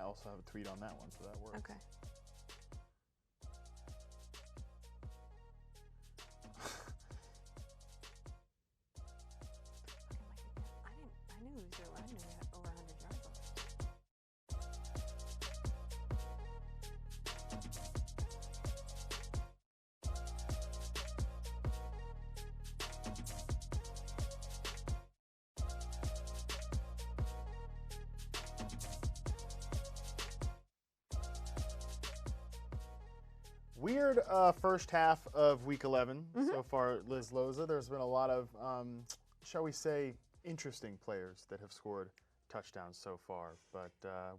I also have a tweet on that one, so that works. Okay. I knew he was over 100 yards. Weird first half of Week 11 so far, Liz Loza. There's been a lot of, shall we say, interesting players that have scored touchdowns so far. But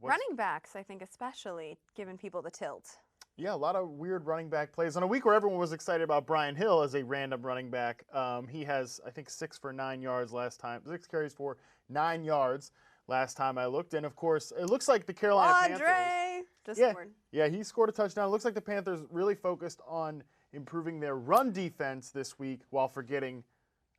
Running backs, I think, especially, giving people the tilt. Yeah, a lot of weird running back plays. On a week where everyone was excited about Brian Hill as a random running back, he has, I think, 6 for 9 yards last time. 6 carries for 9 yards last time I looked. And, of course, it looks like the Carolina Panthers scored. Yeah, he scored a touchdown. It looks like the Panthers really focused on improving their run defense this week while forgetting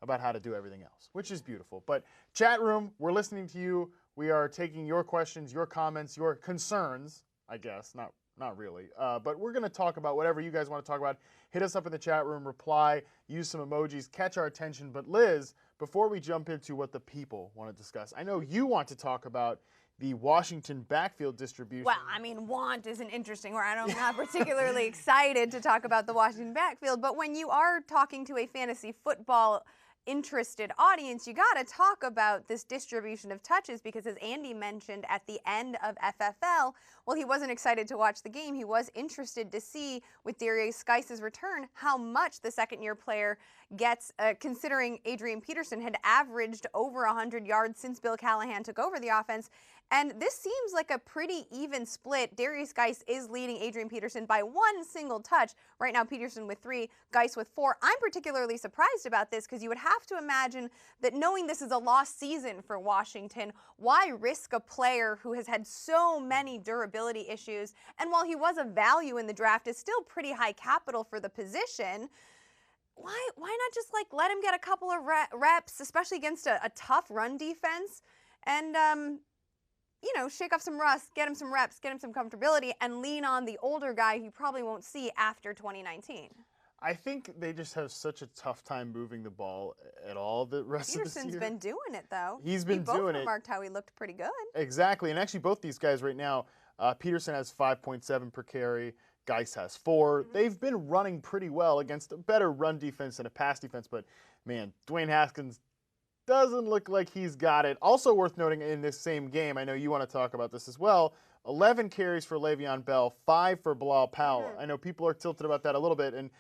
about how to do everything else, which is beautiful. But chat room, we're listening to you. We are taking your questions, your comments, your concerns, I guess, not really. But we're going to talk about whatever you guys want to talk about. Hit us up in the chat room, reply, use some emojis, catch our attention. But Liz, before we jump into what the people want to discuss, I know you want to talk about the Washington backfield distribution. Well, I mean, want is an interesting word. I'm not particularly excited to talk about the Washington backfield, but when you are talking to a fantasy football interested audience, you got to talk about this distribution of touches because, as Andy mentioned at the end of FFL, well, he wasn't excited to watch the game. He was interested to see, with Darius Geis's return, how much the second-year player gets, considering Adrian Peterson had averaged over 100 yards since Bill Callahan took over the offense. And this seems like a pretty even split. Darius Geis is leading Adrian Peterson by 1 single touch. Right now, Peterson with 3, Geis with 4. I'm particularly surprised about this because you would have to imagine that, knowing this is a lost season for Washington, why risk a player who has had so many durability issues? And while he was a value in the draft, is still pretty high capital for the position. Why not just let him get a couple of reps, especially against a tough run defense, and shake off some rust, get him some reps, get him some comfortability, and lean on the older guy who you probably won't see after 2019. I think they just have such a tough time moving the ball at all the rest of the season. Peterson's been doing it, though. He's been doing it. Both remarked how he looked pretty good. Exactly, and actually both these guys right now, Peterson has 5.7 per carry, Geis has 4. They've been running pretty well against a better run defense and a pass defense, but, man, Dwayne Haskins doesn't look like he's got it. Also worth noting in this same game, I know you want to talk about this as well, 11 carries for Le'Veon Bell, 5 for Bilal Powell. I know people are tilted about that a little bit, and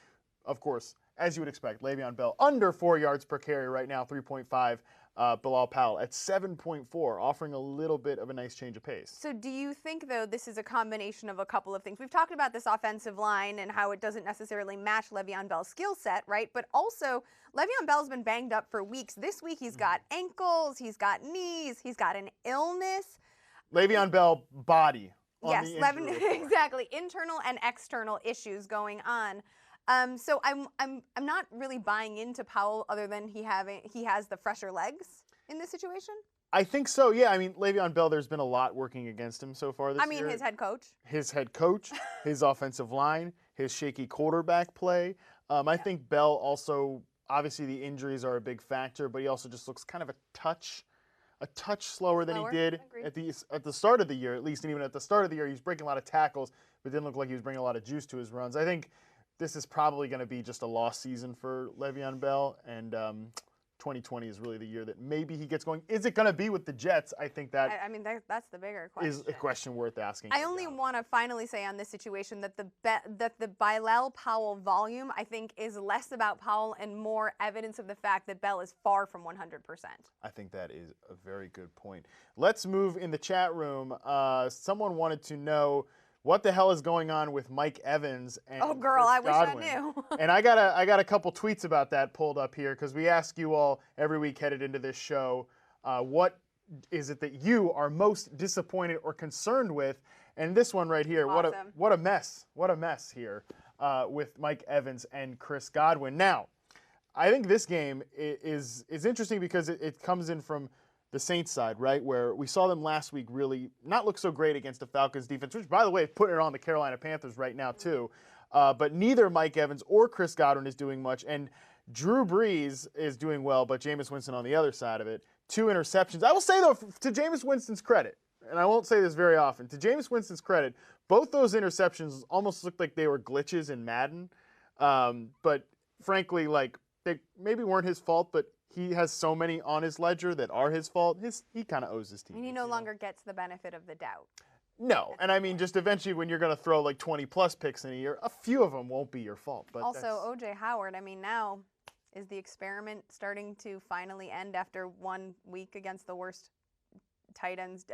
of course, as you would expect, Le'Veon Bell under 4 yards per carry right now, 3.5. Bilal Powell at 7.4, offering a little bit of a nice change of pace. So do you think, though, this is a combination of a couple of things? We've talked about this offensive line and how it doesn't necessarily match Le'Veon Bell's skill set, right? But also, Le'Veon Bell's been banged up for weeks. This week, he's got ankles, he's got knees, he's got an illness. Le'Veon Bell body. Yes, exactly. Internal and external issues going on. So I'm not really buying into Powell, other than he has the fresher legs in this situation. I think so, yeah. I mean, Le'Veon Bell, there's been a lot working against him so far this year. His head coach. His offensive line, his shaky quarterback play. I think Bell also, obviously the injuries are a big factor, but he also just looks kind of a touch slower than he did at the start of the year, at least. And even at the start of the year, he was breaking a lot of tackles, but didn't look like he was bringing a lot of juice to his runs. I think this is probably going to be just a lost season for Le'Veon Bell, and 2020 is really the year that maybe he gets going. Is it going to be with the Jets? I think that that's the bigger question. Is a question worth asking. I only want to finally say on this situation that the Bilal Powell volume, I think, is less about Powell and more evidence of the fact that Bell is far from 100%. I think that is a very good point. Let's move in the chat room. Someone wanted to know what the hell is going on with Mike Evans and Oh, girl, Chris I wish Godwin. I knew. And I got a couple tweets about that pulled up here because we ask you all every week headed into this show, what is it that you are most disappointed or concerned with? And this one right here, awesome. what a mess here with Mike Evans and Chris Godwin. Now, I think this game is interesting because it comes in from the Saints side, right, where we saw them last week really not look so great against the Falcons defense, which, by the way, putting it on the Carolina Panthers right now, too. But neither Mike Evans or Chris Godwin is doing much. And Drew Brees is doing well, but Jameis Winston on the other side of it. 2 interceptions. I will say, though, to Jameis Winston's credit, and I won't say this very often, to Jameis Winston's credit, both those interceptions almost looked like they were glitches in Madden. But frankly, like, they maybe weren't his fault, but he has so many on his ledger that are his fault. He kind of owes his team. And he no longer gets the benefit of the doubt. No, and I mean, just eventually when you're going to throw like 20-plus picks in a year, a few of them won't be your fault. But also, O.J. Howard, I mean, now is the experiment starting to finally end after 1 week against the worst tight ends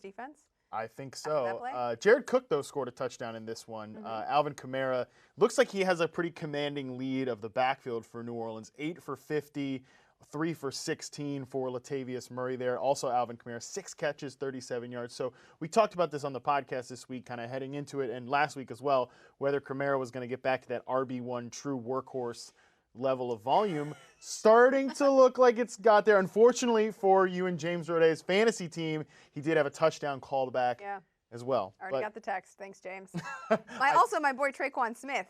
defense? I think so. That Jared Cook, though, scored a touchdown in this one. Alvin Kamara looks like he has a pretty commanding lead of the backfield for New Orleans. 8 for 50, 3 for 16 for Latavius Murray there. Also Alvin Kamara, 6 catches, 37 yards. So we talked about this on the podcast this week, kind of heading into it, and last week as well, whether Kamara was going to get back to that RB1 true workhorse level of volume. Starting to look like it's got there. Unfortunately for you and James Roday's fantasy team, he did have a touchdown called back as well. Already got the text. Thanks, James. My boy Traquan Smith,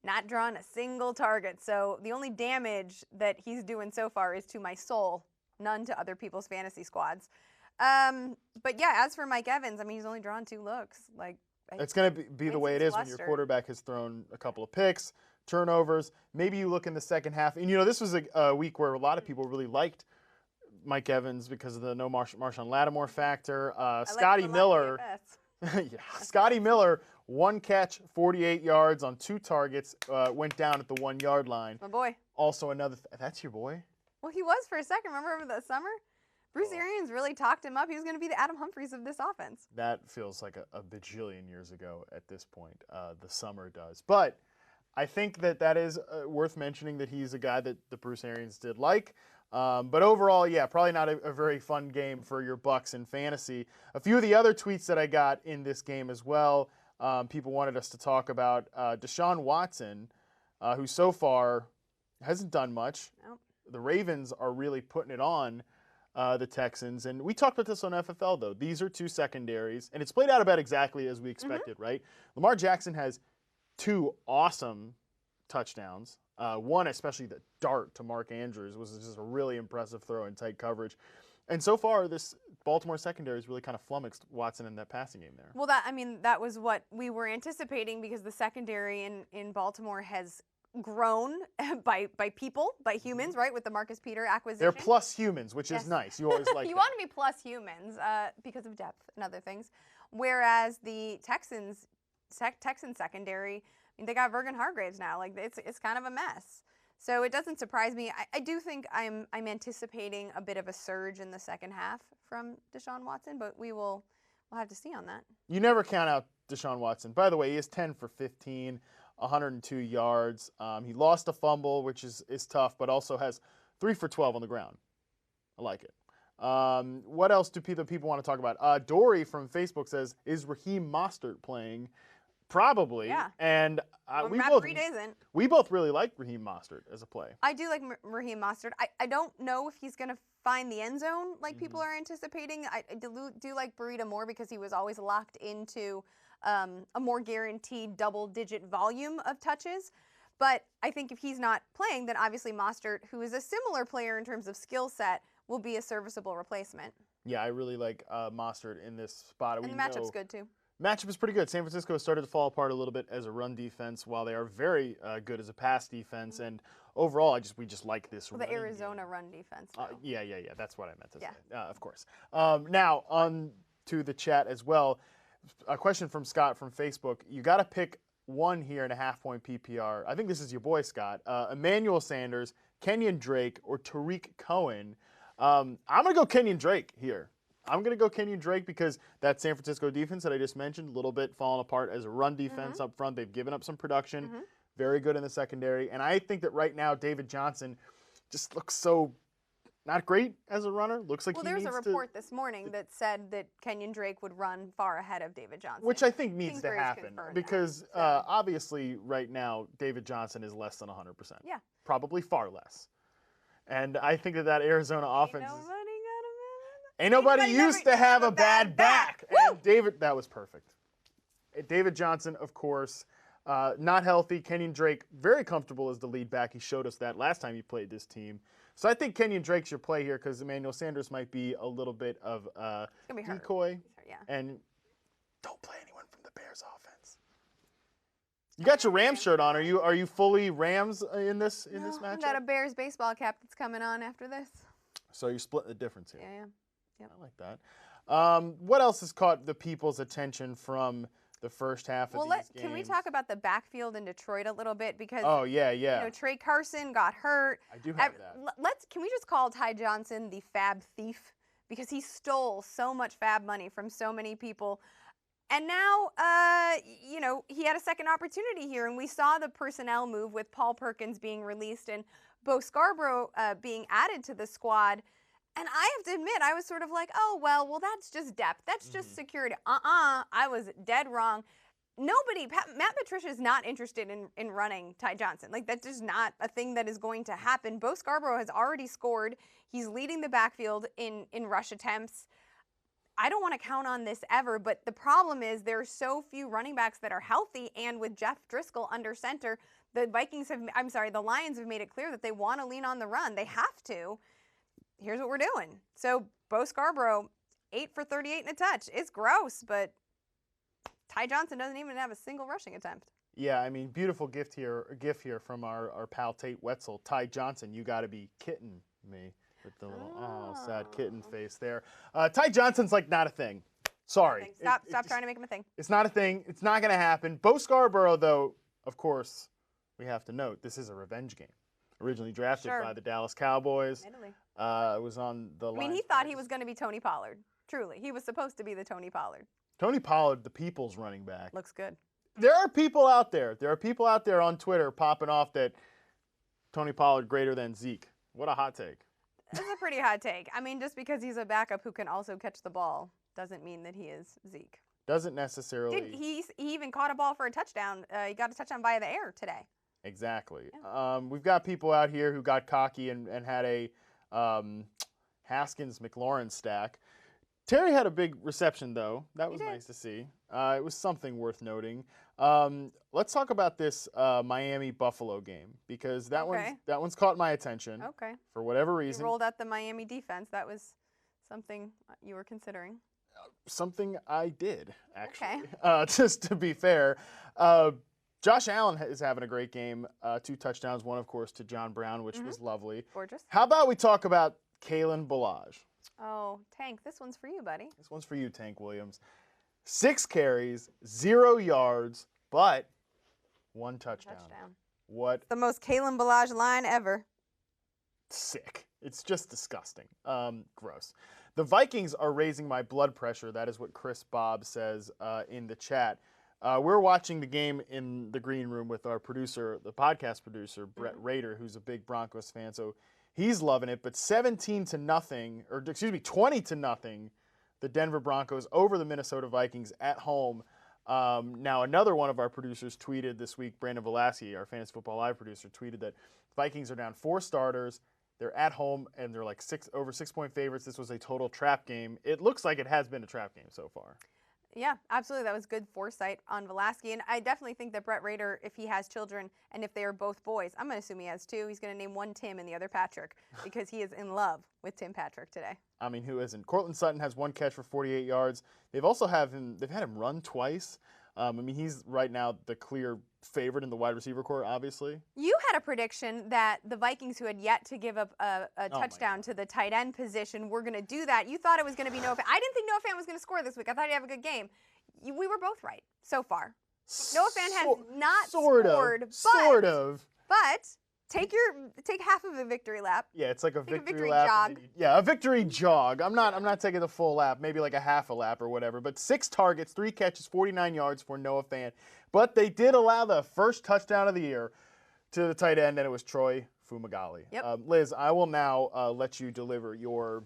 not drawn a single target. So the only damage that he's doing so far is to my soul, none to other people's fantasy squads. But yeah, as for Mike Evans, I mean, he's only drawn 2 looks. Like, it's going to be the way it is when your quarterback has thrown a couple of picks, turnovers. Maybe you look in the second half. And, you know, this was a week where a lot of people really liked Mike Evans because of the no Marshawn Lattimore factor. Scotty Miller. Scotty Miller, 1 catch, 48 yards on 2 targets, went down at the 1-yard line. My boy. Also another, that's your boy? Well, he was for a second. Remember over the summer? Bruce Arians really talked him up. He was going to be the Adam Humphries of this offense. That feels like a bajillion years ago at this point. The summer does. But I think that is worth mentioning that he's a guy that the Bruce Arians did like. But overall, yeah, probably not a very fun game for your Bucs in fantasy. A few of the other tweets that I got in this game as well, people wanted us to talk about Deshaun Watson, who so far hasn't done much. Nope. The Ravens are really putting it on the Texans. And we talked about this on FFL, though. These are 2 secondaries, and it's played out about exactly as we expected, right? Lamar Jackson has 2 awesome touchdowns. One, especially the dart to Mark Andrews, was just a really impressive throw in tight coverage. And so far, this Baltimore secondary has really kind of flummoxed Watson in that passing game there. Well, that was what we were anticipating because the secondary in Baltimore has grown by people, by humans, right, with the Marcus Peter acquisition. They're plus humans, which is nice. You always like You that. want to be plus humans because of depth and other things. Whereas the Texan secondary, I mean, they got Vergon Hargraves now. Like, it's kind of a mess. So it doesn't surprise me. I do think I'm anticipating a bit of a surge in the second half from Deshaun Watson, but we'll have to see on that. You never count out Deshaun Watson. By the way, he is 10 for 15, 102 yards. He lost a fumble, which is tough, but also has 3 for 12 on the ground. I like it. What else do people want to talk about? Dory from Facebook says, is Raheem Mostert playing? Probably. Yeah. And we both really like Raheem Mostert as a play. I do like Raheem Mostert. I don't know if he's going to find the end zone like people are anticipating. I do like Burrito more because he was always locked into a more guaranteed double-digit volume of touches. But I think if he's not playing, then obviously Mostert, who is a similar player in terms of skill set, will be a serviceable replacement. Yeah, I really like Mostert in this spot. And the matchup's good, too. Matchup is pretty good. San Francisco has started to fall apart a little bit as a run defense, while they are very good as a pass defense. And overall, we just like this. Well, the Arizona run defense. Yeah. That's what I meant to say. Of course. Now on to the chat as well. A question from Scott from Facebook. You got to pick one here in a half-point PPR. I think this is your boy Scott. Emmanuel Sanders, Kenyon Drake, or Tariq Cohen. I'm gonna go Kenyon Drake here. I'm going to go Kenyon Drake because that San Francisco defense that I just mentioned, a little bit falling apart as a run defense up front. They've given up some production. Very good in the secondary. And I think that right now David Johnson just looks so not great as a runner. Looks like there was a report this morning that said that Kenyon Drake would run far ahead of David Johnson. Which I think needs to happen because obviously right now David Johnson is less than 100%. Yeah. Probably far less. And I think that Arizona offense Ain't nobody Anybody used never to have a have a bad bad back. back. And David, that was perfect. David Johnson, of course, not healthy. Kenyon Drake, very comfortable as the lead back. He showed us that last time he played this team. So I think Kenyon Drake's your play here because Emmanuel Sanders might be a little bit of a decoy. Yeah. And don't play anyone from the Bears offense. You got your Rams shirt on. Are you fully Rams in this matchup? I've got a Bears baseball cap that's coming on after this. So you're splitting the difference here. Yeah. Yep. I like that. What else has caught the people's attention from the first half of these games? Can we talk about the backfield in Detroit a little bit? Because Trey Carson got hurt. I do have that. Can we just call Ty Johnson the fab thief? Because he stole so much fab money from so many people. And now, he had a second opportunity here, and we saw the personnel move with Paul Perkins being released and Bo Scarborough being added to the squad. And I have to admit, I was sort of like, well, that's just depth. That's just security. I was dead wrong. Matt Patricia is not interested in running Ty Johnson. Like, that's just not a thing that is going to happen. Bo Scarborough has already scored. He's leading the backfield in rush attempts. I don't want to count on this ever, but the problem is there are so few running backs that are healthy, and with Jeff Driscoll under center, the Lions have made it clear that they want to lean on the run. They have to. Here's what we're doing. So Bo Scarborough, 8 for 38 and a touch. It's gross, but Ty Johnson doesn't even have a single rushing attempt. Yeah, I mean, beautiful gift here from our pal Tate Wetzel. Ty Johnson, you got to be kidding me with the little sad kitten face there. Ty Johnson's like not a thing. Sorry. Stop trying to make him a thing. It's not a thing. It's not going to happen. Bo Scarborough, though, of course, we have to note, this is a revenge game. Originally drafted by the Dallas Cowboys. Italy. Was on the line. I mean, he thought he was going to be Tony Pollard. Truly. He was supposed to be the Tony Pollard. Tony Pollard, the people's running back. Looks good. There are people out there. There are people out there on Twitter popping off that Tony Pollard greater than Zeke. What a hot take. That's a pretty hot take. I mean, just because he's a backup who can also catch the ball doesn't mean that he is Zeke. Doesn't necessarily. He even caught a ball for a touchdown. He got a touchdown via the air today. Exactly. Yeah. We've got people out here who got cocky and had a Haskins-McLaurin stack. Terry had a big reception, though. That was nice to see. It was something worth noting. Let's talk about this Miami-Buffalo game because that one's caught my attention. Okay. For whatever reason. You rolled out the Miami defense. That was something you were considering. Something I did, actually. Okay. Just to be fair. Josh Allen is having a great game. 2 touchdowns, one, of course, to John Brown, which was lovely. Gorgeous. How about we talk about Kalen Ballage? Oh, Tank, this one's for you, buddy. This one's for you, Tank Williams. 6 carries, 0 yards, but 1 touchdown. What? The most Kalen Ballage line ever. Sick. It's just disgusting. Gross. The Vikings are raising my blood pressure. That is what Chris Bob says in the chat. We're watching the game in the green room with our producer, the podcast producer, Brett Rader, who's a big Broncos fan. So he's loving it. But 20-0, the Denver Broncos over the Minnesota Vikings at home. Now, another one of our producers tweeted this week, Brandon Velasquez, our Fantasy Football Live producer, tweeted that Vikings are down 4 starters. They're at home, and they're like over 6-point favorites. This was a total trap game. It looks like it has been a trap game so far. Yeah, absolutely. That was good foresight on Velasquez. And I definitely think that Brett Rader, if he has children and if they are both boys, I'm going to assume he has 2. He's going to name one Tim and the other Patrick because he is in love with Tim Patrick today. I mean, who isn't? Cortland Sutton has 1 catch for 48 yards. They've had him run twice. I mean, he's right now the clear favorite in the wide receiver corps, obviously. You had a prediction that the Vikings, who had yet to give up a touchdown to the tight end position, were going to do that. You thought it was going to be Noah Fant. I didn't think Noah Fant was going to score this week. I thought he'd have a good game. We were both right so far. Noah Fant has not scored, but take half of a victory lap. Yeah, it's like a victory lap. Jog. Yeah, a victory jog. I'm not taking the full lap, maybe like a half a lap or whatever. But 6 targets, 3 catches, 49 yards for Noah Fant. But they did allow the first touchdown of the year to the tight end, and it was Troy Fumagalli. Yep. Liz, I will now let you deliver your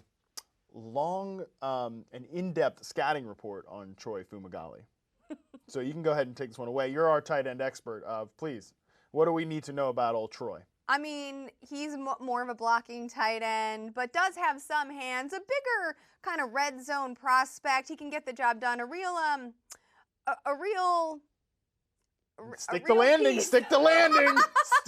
long and in-depth scouting report on Troy Fumagalli. So you can go ahead and take this one away. You're our tight end expert. Please, what do we need to know about old Troy? I mean, he's more of a blocking tight end, but does have some hands. A bigger kind of red zone prospect. He can get the job done. A real Stick the landing. piece. Stick the landing.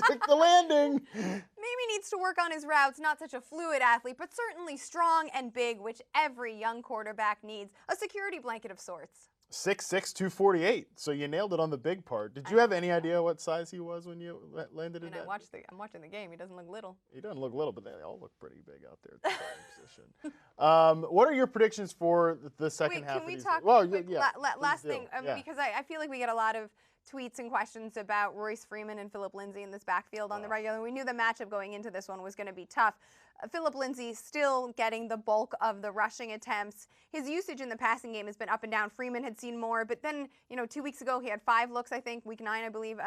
Stick the landing. Maybe needs to work on his routes. Not such a fluid athlete, but certainly strong and big, which every young quarterback needs. A security blanket of sorts. 6'6", 248. So you nailed it on the big part. Did you have any idea what size he was when you landed in that? I'm watching the game. He doesn't look little. He doesn't look little, but they all look pretty big out there at the starting position. What are your predictions for the second half? Can we of talk? Well, last thing, Yeah. because I feel like we get a lot of tweets and questions about Royce Freeman and Phillip Lindsay in this backfield on the regular. We knew the matchup going into this one was going to be tough. Phillip Lindsay still getting the bulk of the rushing attempts. His usage in the passing game has been up and down. Freeman had seen more, but then, 2 weeks ago he had 5 looks, I think. Week 9, I believe,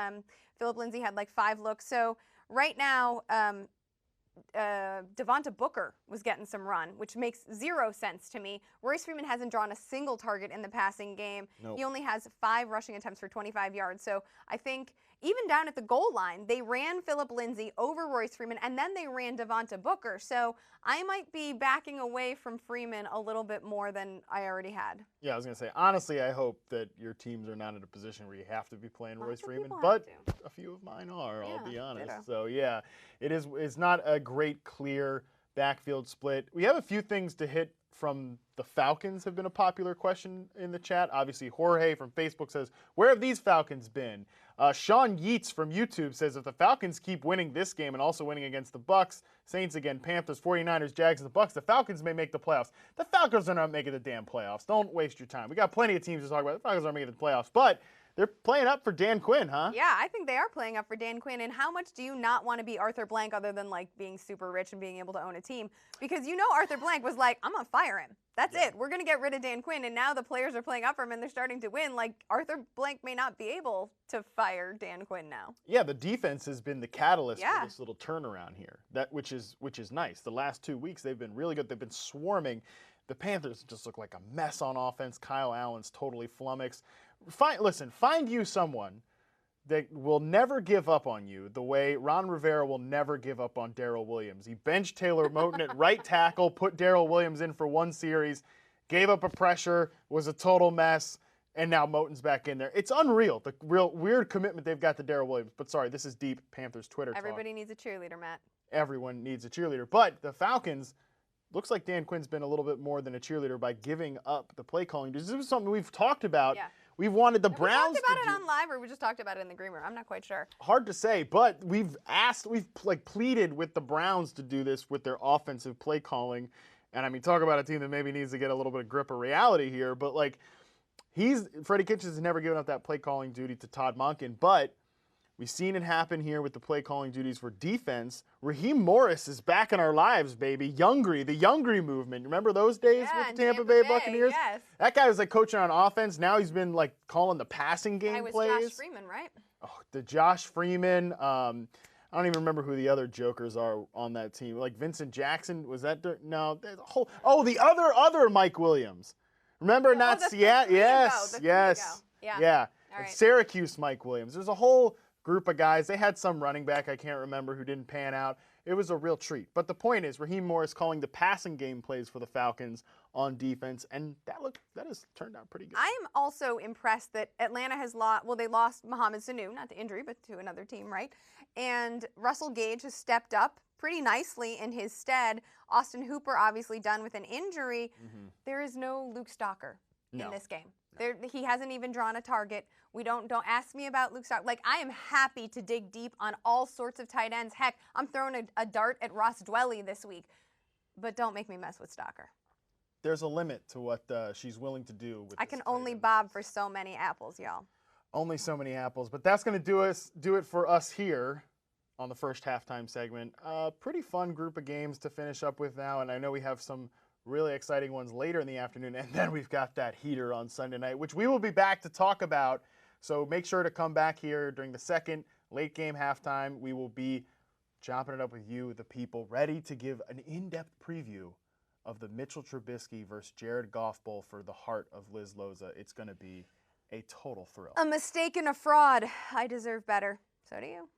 Phillip Lindsay had like 5 looks. So right now, Devonta Booker was getting some run, which makes 0 sense to me. Royce Freeman hasn't drawn a single target in the passing game. Nope. He only has 5 rushing attempts for 25 yards. So I think even down at the goal line, they ran Phillip Lindsay over Royce Freeman, and then they ran Devonta Booker. So I might be backing away from Freeman a little bit more than I already had. Yeah, I was going to say, honestly, I hope that your teams are not in a position where you have to be playing Royce Freeman, but a few of mine are, I'll be honest. Ditto. So, yeah, it's not a great, clear backfield split. We have a few things to hit from the Falcons have been a popular question in the chat. Obviously, Jorge from Facebook says, where have these Falcons been? Sean Yeats from YouTube says, if the Falcons keep winning this game and also winning against the Bucs, Saints again, Panthers, 49ers, Jags, and the Bucs, the Falcons may make the playoffs. The Falcons are not making the damn playoffs. Don't waste your time. We got plenty of teams to talk about. The Falcons aren't making the playoffs, but they're playing up for Dan Quinn, huh? Yeah, I think they are playing up for Dan Quinn. And how much do you not want to be Arthur Blank other than like being super rich and being able to own a team? Because Arthur Blank was like, I'm going to fire him. That's it. We're going to get rid of Dan Quinn. And now the players are playing up for him and they're starting to win. Like, Arthur Blank may not be able to fire Dan Quinn now. Yeah, the defense has been the catalyst for this little turnaround here. Which is nice. The last 2 weeks, they've been really good. They've been swarming. The Panthers just look like a mess on offense. Kyle Allen's totally flummoxed. Find you someone that will never give up on you the way Ron Rivera will never give up on Darrell Williams. He benched Taylor Moton at right tackle, put Darrell Williams in for 1 series, gave up a pressure, was a total mess, and now Moton's back in there. It's unreal, the real weird commitment they've got to Darrell Williams. But sorry, this is deep Panthers Twitter talk. Everybody needs a cheerleader, Matt. Everyone needs a cheerleader. But the Falcons, looks like Dan Quinn's been a little bit more than a cheerleader by giving up the play calling. This is something we've talked about. Yeah. We've wanted the Browns to do. We talked about it on live, or we just talked about it in the green room. I'm not quite sure. Hard to say, but we've pleaded with the Browns to do this with their offensive play calling. And I mean, talk about a team that maybe needs to get a little bit of grip of reality here. But Freddie Kitchens has never given up that play calling duty to Todd Monken, but we've seen it happen here with the play calling duties for defense. Raheem Morris is back in our lives, baby. the Youngry movement. Remember those days with the Tampa Bay Buccaneers? Yes. That guy was coaching on offense. Now he's been calling the passing game plays. Josh Freeman, right? Oh, the Josh Freeman. I don't even remember who the other jokers are on that team. Like Vincent Jackson, was that? No, the other Mike Williams. Remember Seattle? Yes. Yeah. All right. Syracuse Mike Williams. There's a whole group of guys. They had some running back, I can't remember, who didn't pan out. It was a real treat. But the point is, Raheem Morris calling the passing game plays for the Falcons on defense, and that has turned out pretty good. I am also impressed that Atlanta has lost. Well, they lost Mohamed Sanu, not to injury, but to another team, right? And Russell Gage has stepped up pretty nicely in his stead. Austin Hooper obviously done with an injury. Mm-hmm. There is no Luke Stalker in this game. He hasn't even drawn a target. Don't ask me about Luke Stalker. I am happy to dig deep on all sorts of tight ends. Heck, I'm throwing a dart at Ross Dwelly this week. But don't make me mess with Stalker. There's a limit to what she's willing to do. I can only bob for so many apples, y'all. Only so many apples. But that's going to do it for us here on the first halftime segment. Pretty fun group of games to finish up with now. And I know we have some really exciting ones later in the afternoon, and then we've got that heater on Sunday night, which we will be back to talk about. So make sure to come back here during the second late game halftime. We will be chopping it up with you, the people, ready to give an in-depth preview of the Mitchell Trubisky versus Jared Goff Bowl for the heart of Liz Loza. It's going to be a total thrill. A mistake and a fraud. I deserve better. So do you.